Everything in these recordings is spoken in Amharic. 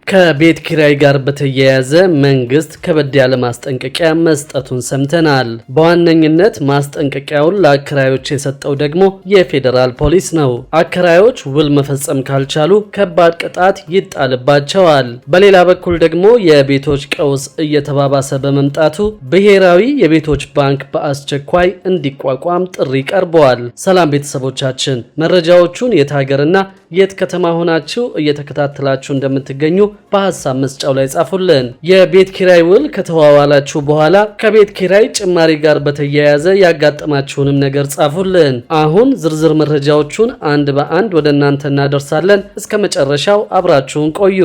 ከቤት ኪራይ ጋር በተያያዘ መንግስት ከበድ ያለ ማስጠንቀቂያ መስጠቱን ሰምተናል። በዋነኝነት ማስጠንቀቂያውን ለአከራዮች የሰጠው ደግሞ የፌዴራል ፖሊስ ነው። አከራዮች ውል መፈጸም ካልቻሉ ከባድ ቅጣት ይጣልባቸዋል። በሌላ በኩል ደግሞ የቤቶች ቀውስ እየተባባሰ በመምጣቱ ብሔራዊ የቤቶች ባንክ በአስቸኳይ እንዲቋቋም ጥሪ ቀርበዋል። ሰላም ቤተሰቦቻችን፣ መረጃዎቹን የት ሀገርና የት ከተማ ሆናችሁ እየተከታተላችሁ እንደምትገኙ በሐሳብ መስጫው ላይ ጻፉልን። የቤት ኪራይ ውል ከተዋዋላችሁ በኋላ ከቤት ኪራይ ጭማሪ ጋር በተያያዘ ያጋጠማችሁንም ነገር ጻፉልን። አሁን ዝርዝር መረጃዎቹን አንድ በአንድ ወደ እናንተ እናደርሳለን። እስከ መጨረሻው አብራችሁን ቆዩ።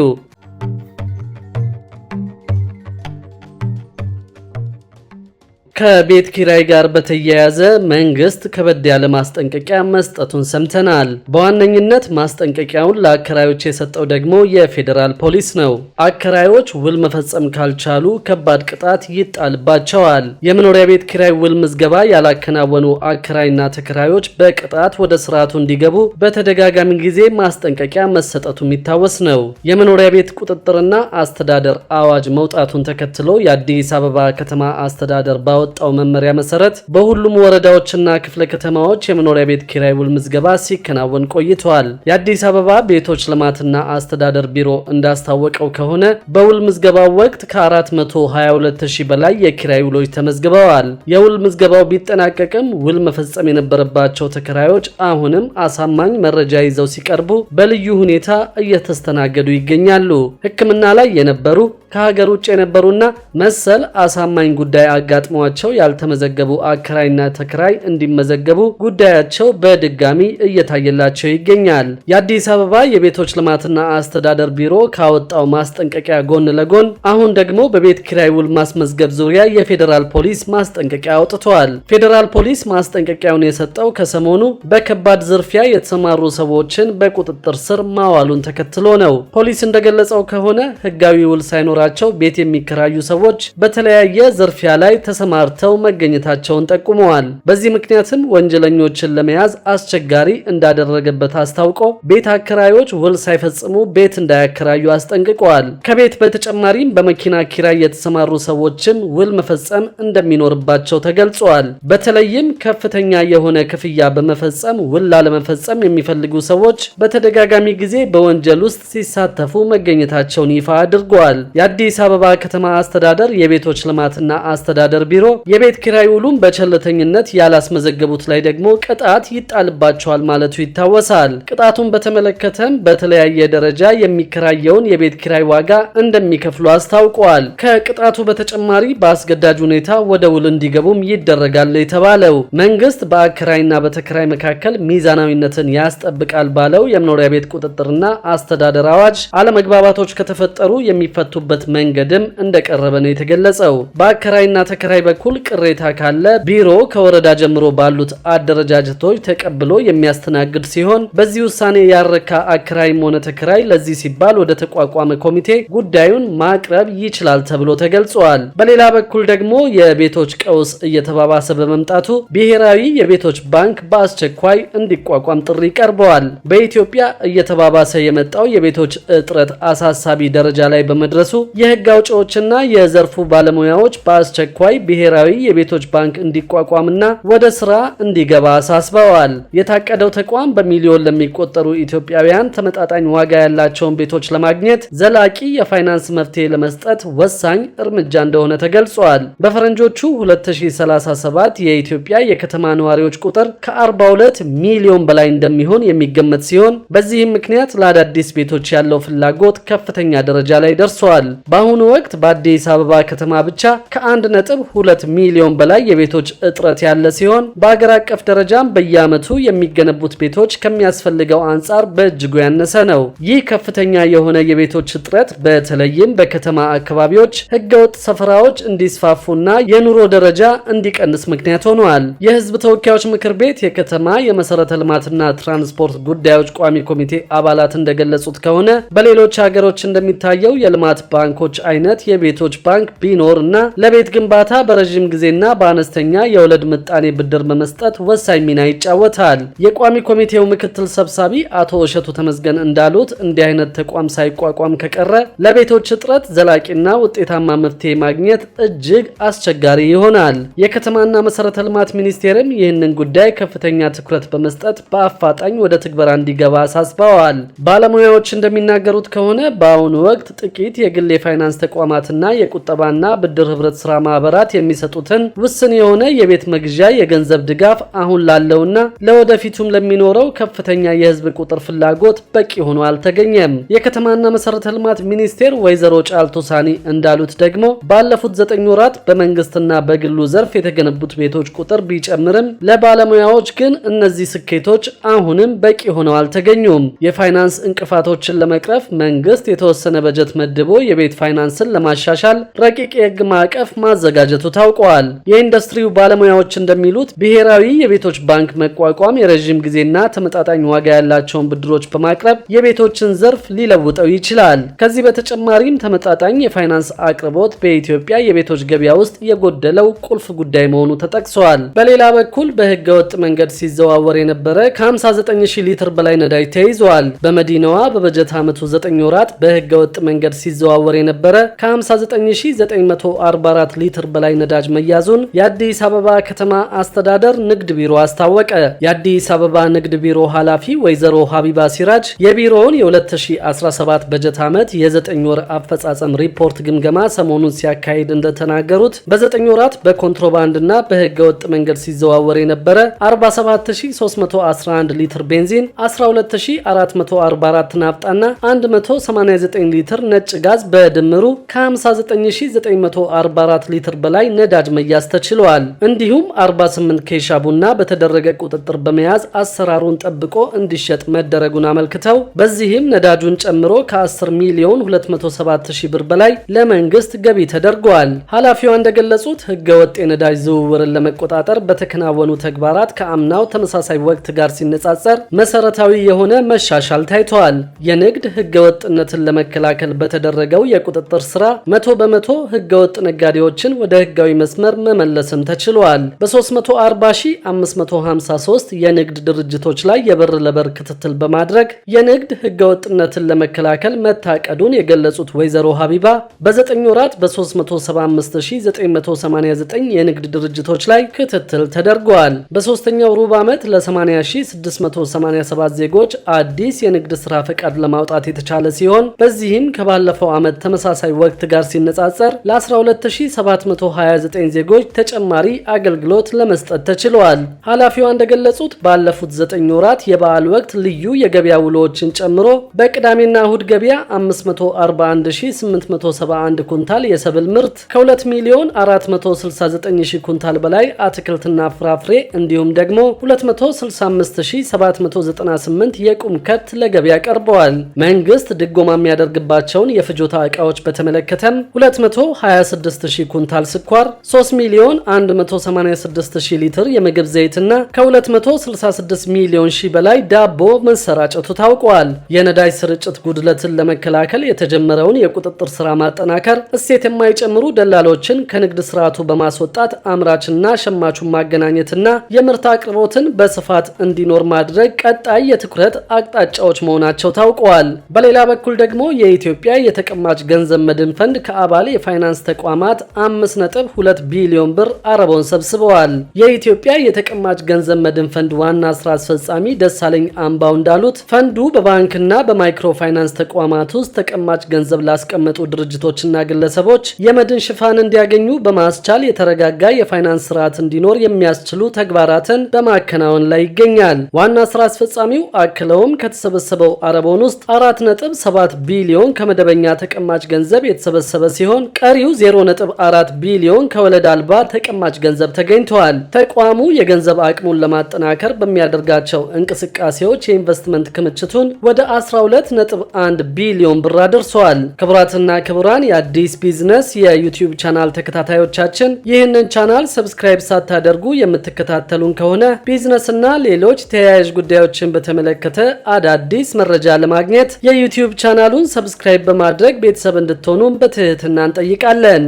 ከቤት ኪራይ ጋር በተያያዘ መንግስት ከበድ ያለ ማስጠንቀቂያ መስጠቱን ሰምተናል። በዋነኝነት ማስጠንቀቂያውን ለአከራዮች የሰጠው ደግሞ የፌዴራል ፖሊስ ነው። አከራዮች ውል መፈጸም ካልቻሉ ከባድ ቅጣት ይጣልባቸዋል። የመኖሪያ ቤት ኪራይ ውል ምዝገባ ያላከናወኑ አከራይና ተከራዮች በቅጣት ወደ ስርዓቱ እንዲገቡ በተደጋጋሚ ጊዜ ማስጠንቀቂያ መሰጠቱ የሚታወስ ነው። የመኖሪያ ቤት ቁጥጥርና አስተዳደር አዋጅ መውጣቱን ተከትሎ የአዲስ አበባ ከተማ አስተዳደር ባወጣው መመሪያ መሰረት በሁሉም ወረዳዎችና ክፍለ ከተማዎች የመኖሪያ ቤት ኪራይ ውል ምዝገባ ሲከናወን ቆይቷል። የአዲስ አበባ ቤቶች ልማትና አስተዳደር ቢሮ እንዳስታወቀው ከሆነ በውል ምዝገባው ወቅት ከ422,000 በላይ የኪራይ ውሎች ተመዝግበዋል። የውል ምዝገባው ቢጠናቀቅም ውል መፈጸም የነበረባቸው ተከራዮች አሁንም አሳማኝ መረጃ ይዘው ሲቀርቡ በልዩ ሁኔታ እየተስተናገዱ ይገኛሉ። ሕክምና ላይ የነበሩ ከሀገር ውጭ የነበሩና መሰል አሳማኝ ጉዳይ አጋጥሟቸው ያልተመዘገቡ አከራይና ተከራይ እንዲመዘገቡ ጉዳያቸው በድጋሚ እየታየላቸው ይገኛል። የአዲስ አበባ የቤቶች ልማትና አስተዳደር ቢሮ ካወጣው ማስጠንቀቂያ ጎን ለጎን አሁን ደግሞ በቤት ኪራይ ውል ማስመዝገብ ዙሪያ የፌዴራል ፖሊስ ማስጠንቀቂያ አውጥቷል። ፌዴራል ፖሊስ ማስጠንቀቂያውን የሰጠው ከሰሞኑ በከባድ ዝርፊያ የተሰማሩ ሰዎችን በቁጥጥር ስር ማዋሉን ተከትሎ ነው። ፖሊስ እንደገለጸው ከሆነ ህጋዊ ውል ሳይኖር ቤት የሚከራዩ ሰዎች በተለያየ ዝርፊያ ላይ ተሰማርተው መገኘታቸውን ጠቁመዋል። በዚህ ምክንያትም ወንጀለኞችን ለመያዝ አስቸጋሪ እንዳደረገበት አስታውቆ ቤት አከራዮች ውል ሳይፈጽሙ ቤት እንዳያከራዩ አስጠንቅቀዋል። ከቤት በተጨማሪም በመኪና ኪራይ የተሰማሩ ሰዎችም ውል መፈጸም እንደሚኖርባቸው ተገልጿል። በተለይም ከፍተኛ የሆነ ክፍያ በመፈጸም ውል ላለመፈጸም የሚፈልጉ ሰዎች በተደጋጋሚ ጊዜ በወንጀል ውስጥ ሲሳተፉ መገኘታቸውን ይፋ አድርገዋል። የአዲስ አበባ ከተማ አስተዳደር የቤቶች ልማትና አስተዳደር ቢሮ የቤት ኪራይ ውሉን በቸልተኝነት ያላስመዘገቡት ላይ ደግሞ ቅጣት ይጣልባቸዋል ማለቱ ይታወሳል። ቅጣቱን በተመለከተም በተለያየ ደረጃ የሚከራየውን የቤት ኪራይ ዋጋ እንደሚከፍሉ አስታውቀዋል። ከቅጣቱ በተጨማሪ በአስገዳጅ ሁኔታ ወደ ውል እንዲገቡም ይደረጋል የተባለው መንግስት በአከራይና በተከራይ መካከል ሚዛናዊነትን ያስጠብቃል ባለው የመኖሪያ ቤት ቁጥጥርና አስተዳደር አዋጅ አለመግባባቶች ከተፈጠሩ የሚፈቱበት መንገድም እንደቀረበ ነው የተገለጸው። በአከራይና ተከራይ በኩል ቅሬታ ካለ ቢሮ ከወረዳ ጀምሮ ባሉት አደረጃጀቶች ተቀብሎ የሚያስተናግድ ሲሆን በዚህ ውሳኔ ያረካ አከራይም ሆነ ተከራይ ለዚህ ሲባል ወደ ተቋቋመ ኮሚቴ ጉዳዩን ማቅረብ ይችላል ተብሎ ተገልጿል። በሌላ በኩል ደግሞ የቤቶች ቀውስ እየተባባሰ በመምጣቱ ብሔራዊ የቤቶች ባንክ በአስቸኳይ እንዲቋቋም ጥሪ ቀርበዋል። በኢትዮጵያ እየተባባሰ የመጣው የቤቶች እጥረት አሳሳቢ ደረጃ ላይ በመድረሱ የህግ አውጪዎችና የዘርፉ ባለሙያዎች በአስቸኳይ ብሔራዊ የቤቶች ባንክ እንዲቋቋምና ወደ ስራ እንዲገባ አሳስበዋል። የታቀደው ተቋም በሚሊዮን ለሚቆጠሩ ኢትዮጵያውያን ተመጣጣኝ ዋጋ ያላቸውን ቤቶች ለማግኘት ዘላቂ የፋይናንስ መፍትሄ ለመስጠት ወሳኝ እርምጃ እንደሆነ ተገልጿል። በፈረንጆቹ 2037 የኢትዮጵያ የከተማ ነዋሪዎች ቁጥር ከ42 ሚሊዮን በላይ እንደሚሆን የሚገመት ሲሆን በዚህም ምክንያት ለአዳዲስ ቤቶች ያለው ፍላጎት ከፍተኛ ደረጃ ላይ ደርሷል። በአሁኑ ወቅት በአዲስ አበባ ከተማ ብቻ ከ1.2 ሚሊዮን በላይ የቤቶች እጥረት ያለ ሲሆን በአገር አቀፍ ደረጃም በየዓመቱ የሚገነቡት ቤቶች ከሚያስፈልገው አንጻር በእጅጉ ያነሰ ነው። ይህ ከፍተኛ የሆነ የቤቶች እጥረት በተለይም በከተማ አካባቢዎች ህገወጥ ሰፈራዎች እንዲስፋፉና የኑሮ ደረጃ እንዲቀንስ ምክንያት ሆኗል። የህዝብ ተወካዮች ምክር ቤት የከተማ የመሰረተ ልማትና ትራንስፖርት ጉዳዮች ቋሚ ኮሚቴ አባላት እንደገለጹት ከሆነ በሌሎች ሀገሮች እንደሚታየው የልማት ባንኮች አይነት የቤቶች ባንክ ቢኖርና ለቤት ግንባታ በረጅም ጊዜና በአነስተኛ የወለድ ምጣኔ ብድር በመስጠት ወሳኝ ሚና ይጫወታል። የቋሚ ኮሚቴው ምክትል ሰብሳቢ አቶ እሸቱ ተመስገን እንዳሉት እንዲህ አይነት ተቋም ሳይቋቋም ከቀረ ለቤቶች እጥረት ዘላቂና ውጤታማ መፍትሄ ማግኘት እጅግ አስቸጋሪ ይሆናል። የከተማና መሰረተ ልማት ሚኒስቴርም ይህንን ጉዳይ ከፍተኛ ትኩረት በመስጠት በአፋጣኝ ወደ ትግበራ እንዲገባ አሳስበዋል። ባለሙያዎች እንደሚናገሩት ከሆነ በአሁኑ ወቅት ጥቂት የግል የፋይናንስ ተቋማትና የቁጠባና ብድር ህብረት ስራ ማህበራት የሚሰጡትን ውስን የሆነ የቤት መግዣ የገንዘብ ድጋፍ አሁን ላለውና ለወደፊቱም ለሚኖረው ከፍተኛ የህዝብ ቁጥር ፍላጎት በቂ ሆኖ አልተገኘም። የከተማና መሰረተ ልማት ሚኒስቴር ወይዘሮ ጫልቱ ሳኒ እንዳሉት ደግሞ ባለፉት 9 ወራት በመንግስትና በግሉ ዘርፍ የተገነቡት ቤቶች ቁጥር ቢጨምርም ለባለሙያዎች ግን እነዚህ ስኬቶች አሁንም በቂ ሆነው አልተገኙም። የፋይናንስ እንቅፋቶችን ለመቅረፍ መንግስት የተወሰነ በጀት መድቦ የቤት ፋይናንስን ለማሻሻል ረቂቅ የህግ ማዕቀፍ ማዘጋጀቱ ታውቋል። የኢንዱስትሪው ባለሙያዎች እንደሚሉት ብሔራዊ የቤቶች ባንክ መቋቋም የረዥም ጊዜና ተመጣጣኝ ዋጋ ያላቸውን ብድሮች በማቅረብ የቤቶችን ዘርፍ ሊለውጠው ይችላል። ከዚህ በተጨማሪም ተመጣጣኝ የፋይናንስ አቅርቦት በኢትዮጵያ የቤቶች ገበያ ውስጥ የጎደለው ቁልፍ ጉዳይ መሆኑ ተጠቅሷል። በሌላ በኩል በህገ ወጥ መንገድ ሲዘዋወር የነበረ ከ59000 ሊትር በላይ ነዳጅ ተይዟል። በመዲናዋ በበጀት ዓመቱ 9 ወራት በህገ ወጥ መንገድ ሲዘዋወር የነበረ ከ59944 ሊትር በላይ ነዳጅ መያዙን የአዲስ አበባ ከተማ አስተዳደር ንግድ ቢሮ አስታወቀ። የአዲስ አበባ ንግድ ቢሮ ኃላፊ ወይዘሮ ሀቢባ ሲራጅ የቢሮውን የ2017 በጀት ዓመት የ9 ወር አፈጻጸም ሪፖርት ግምገማ ሰሞኑን ሲያካሂድ እንደተናገሩት በ9 ወራት በኮንትሮባንድና በህገ ወጥ መንገድ ሲዘዋወር የነበረ 47311 ሊትር ቤንዚን፣ 12444 ናፍጣና 189 ሊትር ነጭ ጋዝ በድምሩ ከ59944 ሊትር በላይ ነዳጅ መያዝ ተችሏል። እንዲሁም 48 ኬሻ ቡና በተደረገ ቁጥጥር በመያዝ አሰራሩን ጠብቆ እንዲሸጥ መደረጉን አመልክተው በዚህም ነዳጁን ጨምሮ ከ10 ሚሊዮን 207,000 ብር በላይ ለመንግስት ገቢ ተደርጓል። ኃላፊዋ እንደገለጹት ህገወጥ የነዳጅ ዝውውርን ለመቆጣጠር በተከናወኑ ተግባራት ከአምናው ተመሳሳይ ወቅት ጋር ሲነጻጸር መሰረታዊ የሆነ መሻሻል ታይቷል። የንግድ ህገወጥነትን ለመከላከል በተደረገው የቁጥጥር ስራ 100% ህገወጥ ነጋዴዎችን ወደ ህጋዊ መስመር መመለስም ተችሏል። በ340553 የንግድ ድርጅቶች ላይ የበር ለበር ክትትል በማድረግ የንግድ ህገወጥነትን ለመከላከል መታቀዱን የገለጹት ወይዘሮ ሀቢባ በ9 ወራት በ375989 የንግድ ድርጅቶች ላይ ክትትል ተደርጓል። በሶስተኛው ሩብ ዓመት ለ80687 ዜጎች አዲስ የንግድ ስራ ፈቃድ ለማውጣት የተቻለ ሲሆን በዚህም ከባለፈው ዓመት ተመሳሳይ ወቅት ጋር ሲነጻጸር ለ12729 ዜጎች ተጨማሪ አገልግሎት ለመስጠት ተችሏል። ኃላፊዋ እንደገለጹት ባለፉት 9 ወራት የበዓል ወቅት ልዩ የገበያ ውሎችን ጨምሮ በቅዳሜና እሁድ ገበያ 541871 ኩንታል የሰብል ምርት ከ2 ሚሊዮን 469,000 ኩንታል በላይ አትክልትና ፍራፍሬ እንዲሁም ደግሞ 265798 የቁም ከብት ለገበያ ቀርበዋል። መንግስት ድጎማ የሚያደርግባቸውን የፍጆታ ዕቃዎች በተመለከተም 226000 ኩንታል ስኳር፣ 3 ሚሊዮን 186000 ሊትር የምግብ ዘይትና ከ266 ሚሊዮን ሺህ በላይ ዳቦ መሰራጨቱ ታውቋል። የነዳጅ ስርጭት ጉድለትን ለመከላከል የተጀመረውን የቁጥጥር ስራ ማጠናከር፣ እሴት የማይጨምሩ ደላሎችን ከንግድ ስርዓቱ በማስወጣት አምራችና ሸማቹን ማገናኘትና የምርት አቅርቦትን በስፋት እንዲኖር ማድረግ ቀጣይ የትኩረት አቅጣጫዎች መሆናቸው ታውቀዋል። በሌላ በኩል ደግሞ የኢትዮጵያ የተቀማጭ ገንዘብ መድን ፈንድ ከአባል የፋይናንስ ተቋማት 5.2 ቢሊዮን ብር አረቦን ሰብስበዋል። የኢትዮጵያ የተቀማጭ ገንዘብ መድን ፈንድ ዋና ስራ አስፈጻሚ ደሳለኝ አምባው እንዳሉት ፈንዱ በባንክና በማይክሮ ፋይናንስ ተቋማት ውስጥ ተቀማጭ ገንዘብ ላስቀመጡ ድርጅቶችና ግለሰቦች የመድን ሽፋን እንዲያገኙ በማስቻል የተረጋጋ የፋይናንስ ስርዓት እንዲኖር የሚያስችሉ ተግባራትን በማከናወን ላይ ይገኛል። ዋና ስራ አስፈጻሚው አክለውም ከተሰበሰበው አረቦን ውስጥ 4.7 ቢሊዮን ከመደበኛ ተቀማጭ ገንዘብ የተሰበሰበ ሲሆን ቀሪው 0.4 ቢሊዮን ከወለድ አልባ ተቀማጭ ገንዘብ ተገኝተዋል። ተቋሙ የገንዘብ አቅሙን ለማጠናከር በሚያደርጋቸው እንቅስቃሴዎች የኢንቨስትመንት ክምችቱን ወደ 12.1 ቢሊዮን ብር አድርሷል። ክቡራትና ክቡራን የአዲስ ቢዝነስ የዩቲዩብ ቻናል ተከታታዮቻችን ይህንን ቻናል ሰብስክራይብ ሳታደርጉ የምትከታተሉን ከሆነ ቢዝነስና ሌሎች ተያያዥ ጉዳዮችን በተመለከተ አዳዲስ መረጃ ለማግኘት የዩቲዩብ ቻናሉን ሰብስክራይብ በማድረግ ቤተሰብ እንድትሆኑ በትህትና እንጠይቃለን።